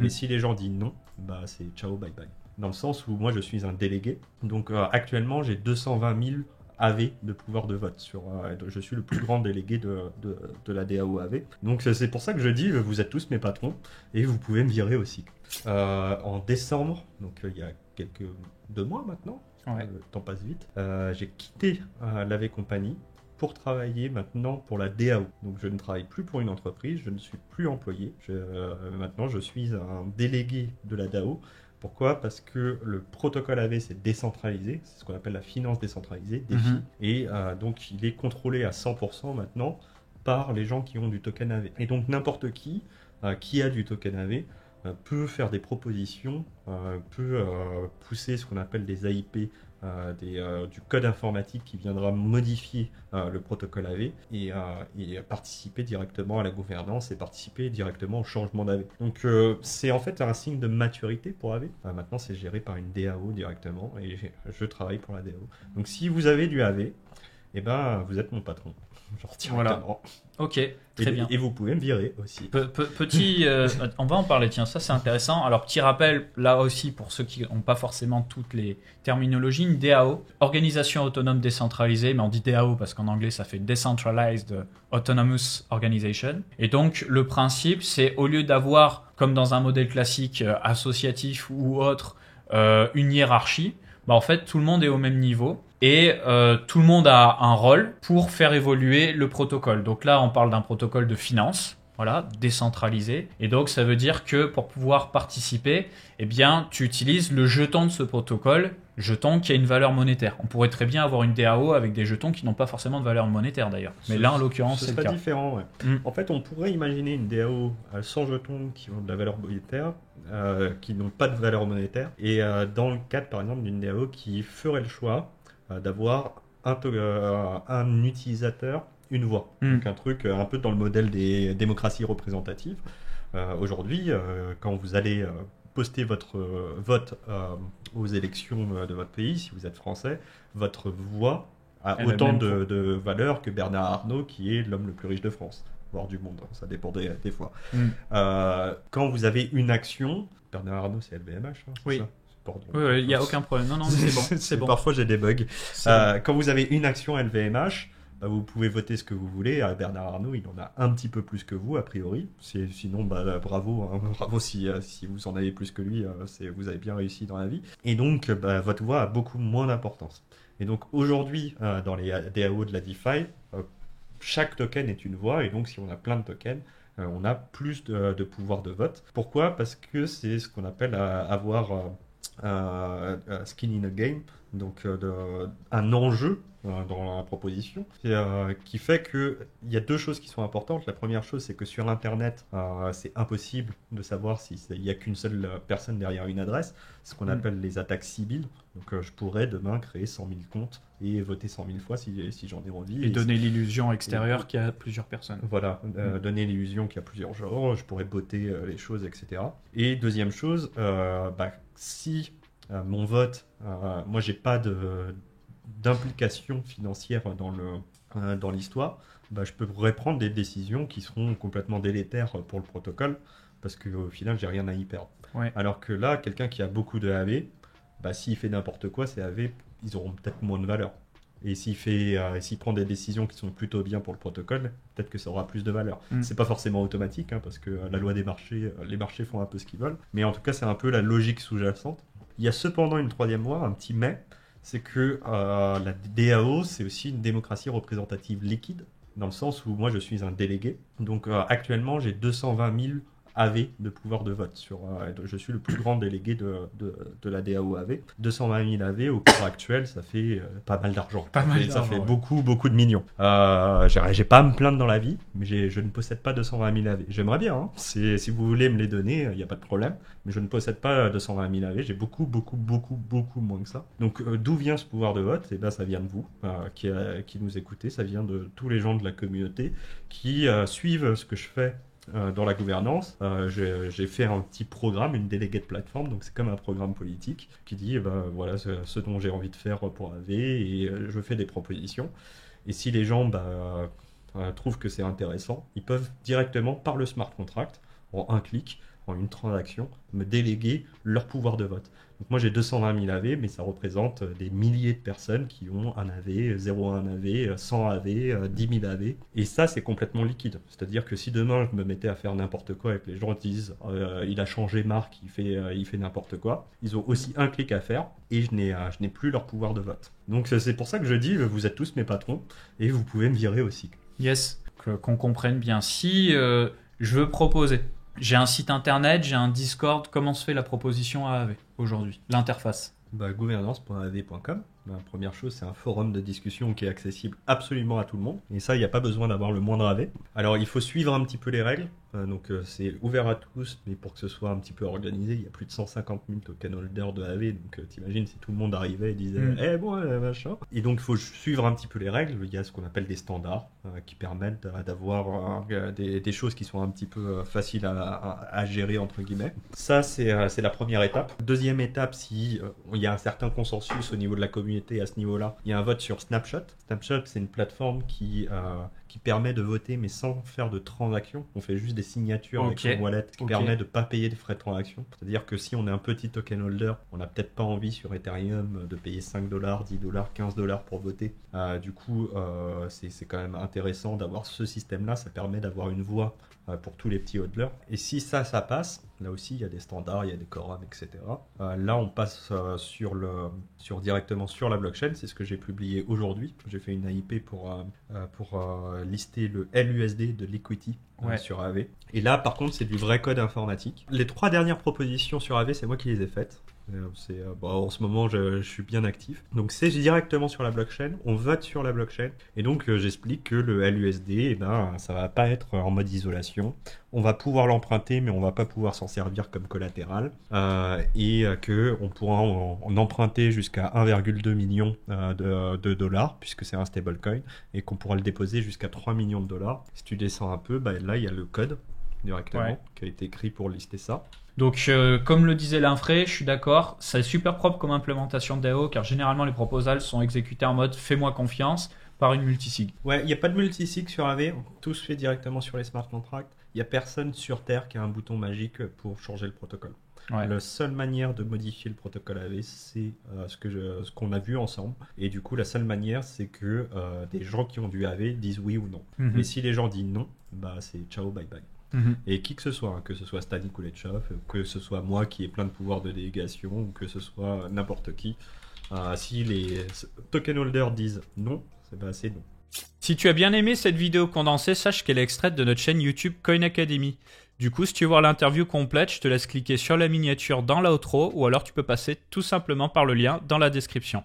Et si les gens disent non, bah c'est ciao, bye bye. Dans le sens où moi je suis un délégué, donc actuellement j'ai 220 000 AV de pouvoir de vote. Je suis le plus grand délégué de la DAO AV. Donc c'est pour ça que je dis, vous êtes tous mes patrons et vous pouvez me virer aussi. En décembre, donc il y a 2 mois maintenant, le temps passe vite, j'ai quitté l'AV Company pour travailler maintenant pour la DAO. Donc je ne travaille plus pour une entreprise, je ne suis plus employé. Maintenant je suis un délégué de la DAO. Pourquoi? Parce que le protocole AV c'est décentralisé, c'est ce qu'on appelle la finance décentralisée, DeFi, et donc il est contrôlé à 100% maintenant par les gens qui ont du token AV. Et donc n'importe qui a du token AV peut faire des propositions, peut pousser ce qu'on appelle des AIP, du code informatique qui viendra modifier le protocole AV et participer directement à la gouvernance et participer directement au changement d'AV. Donc c'est en fait un signe de maturité pour AV. Maintenant c'est géré par une DAO directement et je travaille pour la DAO. Donc si vous avez du AV, eh ben, vous êtes mon patron. Genre directement. Voilà. Ok, très bien. Et vous pouvez me virer aussi. On va en parler, tiens, ça c'est intéressant. Alors, petit rappel, là aussi, pour ceux qui n'ont pas forcément toutes les terminologies, une DAO, Organisation Autonome Décentralisée, mais on dit DAO parce qu'en anglais ça fait Decentralized Autonomous Organization. Et donc, le principe, c'est au lieu d'avoir, comme dans un modèle classique associatif ou autre, une hiérarchie, bah, en fait, tout le monde est au même niveau. Et tout le monde a un rôle pour faire évoluer le protocole. Donc là, on parle d'un protocole de finance, voilà, décentralisé. Et donc, ça veut dire que pour pouvoir participer, eh bien, tu utilises le jeton de ce protocole, jeton qui a une valeur monétaire. On pourrait très bien avoir une DAO avec des jetons qui n'ont pas forcément de valeur monétaire d'ailleurs. Mais là, en l'occurrence, c'est le cas. C'est différent, ouais. En fait, on pourrait imaginer une DAO sans jetons qui ont de la valeur monétaire, qui n'ont pas de valeur monétaire. Et dans le cadre, par exemple, d'une DAO qui ferait le choix d'avoir un utilisateur, une voix. Donc un truc un peu dans le modèle des démocraties représentatives. Aujourd'hui, quand vous allez poster votre vote aux élections de votre pays, si vous êtes français, votre voix a autant de valeur que Bernard Arnault, qui est l'homme le plus riche de France, voire du monde, ça dépend des fois. Quand vous avez une action, Bernard Arnault c'est LVMH, hein, oui. Ça il n'y a aucun problème. Non, c'est bon. C'est bon. Parfois, j'ai des bugs. Quand vous avez une action LVMH, vous pouvez voter ce que vous voulez. Bernard Arnault, il en a un petit peu plus que vous, a priori. Sinon, bravo. Hein, bravo si vous en avez plus que lui. Vous avez bien réussi dans la vie. Et donc, votre voix a beaucoup moins d'importance. Et donc, aujourd'hui, dans les DAO de la DeFi, chaque token est une voix. Et donc, si on a plein de tokens, on a plus de pouvoir de vote. Pourquoi? Parce que c'est ce qu'on appelle avoir... skin in a game, donc un enjeu dans la proposition, qui fait qu'il y a 2 choses qui sont importantes. La première chose, c'est que sur Internet, c'est impossible de savoir s'il n'y a qu'une seule personne derrière une adresse, ce qu'on appelle les attaques civiles. Donc je pourrais demain créer 100 000 comptes et voter 100 000 fois si j'en ai envie. Et donner l'illusion extérieure qu'il y a plusieurs personnes. Voilà, donner l'illusion qu'il y a plusieurs genres, je pourrais botter les choses, etc. Et deuxième chose, si mon vote, moi j'ai pas d'implication financière dans l'histoire, je pourrais prendre des décisions qui seront complètement délétères pour le protocole, parce qu'au final j'ai rien à y perdre. Ouais. Alors que là, quelqu'un qui a beaucoup de AV, s'il fait n'importe quoi, ces AV, ils auront peut-être moins de valeur. Et s'il prend des décisions qui sont plutôt bien pour le protocole, peut-être que ça aura plus de valeur. C'est pas forcément automatique, hein, parce que la loi des marchés, les marchés font un peu ce qu'ils veulent. Mais en tout cas, c'est un peu la logique sous-jacente. Il y a cependant une troisième loi, un petit mais, c'est que la DAO, c'est aussi une démocratie représentative liquide, dans le sens où moi je suis un délégué. Donc actuellement, j'ai 220 000 AV de pouvoir de vote. Je suis le plus grand délégué de la DAO AV. 220 000 AV au cours actuel, ça fait pas mal d'argent. Ça fait beaucoup de millions. J'ai pas à me plaindre dans la vie, mais je ne possède pas 220 000 AV. J'aimerais bien, hein. Si vous voulez me les donner, il n'y a pas de problème. Mais je ne possède pas 220 000 AV. J'ai beaucoup moins que ça. Donc d'où vient ce pouvoir de vote? Ça vient de vous qui nous écoutez. Ça vient de tous les gens de la communauté qui suivent ce que je fais dans la gouvernance. J'ai fait un petit programme, une déléguée de plateforme, donc c'est comme un programme politique qui dit voilà ce dont j'ai envie de faire pour AV, et je fais des propositions. Et si les gens trouvent que c'est intéressant, ils peuvent directement par le smart contract, en un clic, en une transaction, me déléguer leur pouvoir de vote. Donc moi j'ai 220 000 AV, mais ça représente des milliers de personnes qui ont un AV, 0,1 AV, 100 AV, 10 000 AV. Et ça c'est complètement liquide. C'est-à-dire que si demain je me mettais à faire n'importe quoi et que les gens disent il a changé marque, il fait n'importe quoi, ils ont aussi un clic à faire et je n'ai plus leur pouvoir de vote. Donc c'est pour ça que je dis vous êtes tous mes patrons et vous pouvez me virer aussi. Yes, qu'on comprenne bien. Si je veux proposer, j'ai un site internet, j'ai un Discord, comment se fait la proposition à AV aujourd'hui, l'interface? Gouvernance.av.com. La première chose, c'est un forum de discussion qui est accessible absolument à tout le monde. Et ça, il n'y a pas besoin d'avoir le moindre AV. Alors, il faut suivre un petit peu les règles. C'est ouvert à tous, mais pour que ce soit un petit peu organisé, il y a plus de 150 000 token holders de AV. Donc, t'imagines si tout le monde arrivait et disait machin. Et donc, il faut suivre un petit peu les règles. Il y a ce qu'on appelle des standards qui permettent d'avoir des choses qui sont un petit peu faciles à gérer, entre guillemets. Ça, c'est la première étape. Deuxième étape, si il y a un certain consensus au niveau de la communauté à ce niveau-là, il y a un vote sur Snapshot. Snapshot, c'est une plateforme qui permet de voter, mais sans faire de transaction. On fait juste des signatures avec son wallet, ce qui permet de ne pas payer des frais de transaction. C'est-à-dire que si on est un petit token holder, on n'a peut-être pas envie sur Ethereum de payer $5, $10, $15 pour voter. Du coup, c'est quand même intéressant d'avoir ce système-là. Ça permet d'avoir une voix pour tous les petits hodlers. Et si ça passe, là aussi il y a des standards, il y a des quorums, etc. Là on passe directement sur la blockchain. C'est ce que j'ai publié aujourd'hui. J'ai fait une AIP pour lister le LUSD de Liquity sur AV. Et là par contre c'est du vrai code informatique. Les 3 dernières propositions sur AV, c'est moi qui les ai faites. En ce moment je suis bien actif, donc c'est directement sur la blockchain, on vote sur la blockchain et donc j'explique que le LUSD ça va pas être en mode isolation, on va pouvoir l'emprunter mais on va pas pouvoir s'en servir comme collatéral et que on pourra en emprunter jusqu'à 1,2 million de dollars puisque c'est un stablecoin et qu'on pourra le déposer jusqu'à 3 millions de dollars. Si tu descends un peu, là il y a le code directement qui a été écrit pour lister ça. Donc, comme le disait Linfray, je suis d'accord, c'est super propre comme implémentation de DAO, car généralement les proposals sont exécutés en mode fais-moi confiance par une multisig. Ouais, il n'y a pas de multisig sur AV, tout se fait directement sur les smart contracts. Il n'y a personne sur Terre qui a un bouton magique pour changer le protocole. La seule manière de modifier le protocole AV, c'est ce qu'on a vu ensemble. Et du coup, la seule manière, c'est que des gens qui ont du AV disent oui ou non. Mais si les gens disent non, c'est ciao, bye bye. Et qui que ce soit, que ce soit Stanik ou Letchov, que ce soit moi qui ai plein de pouvoirs de délégation, ou que ce soit n'importe qui, si les token holders disent non, c'est non. Si tu as bien aimé cette vidéo condensée, sache qu'elle est extraite de notre chaîne YouTube Coin Academy. Du coup, si tu veux voir l'interview complète, je te laisse cliquer sur la miniature dans l'outro ou alors tu peux passer tout simplement par le lien dans la description.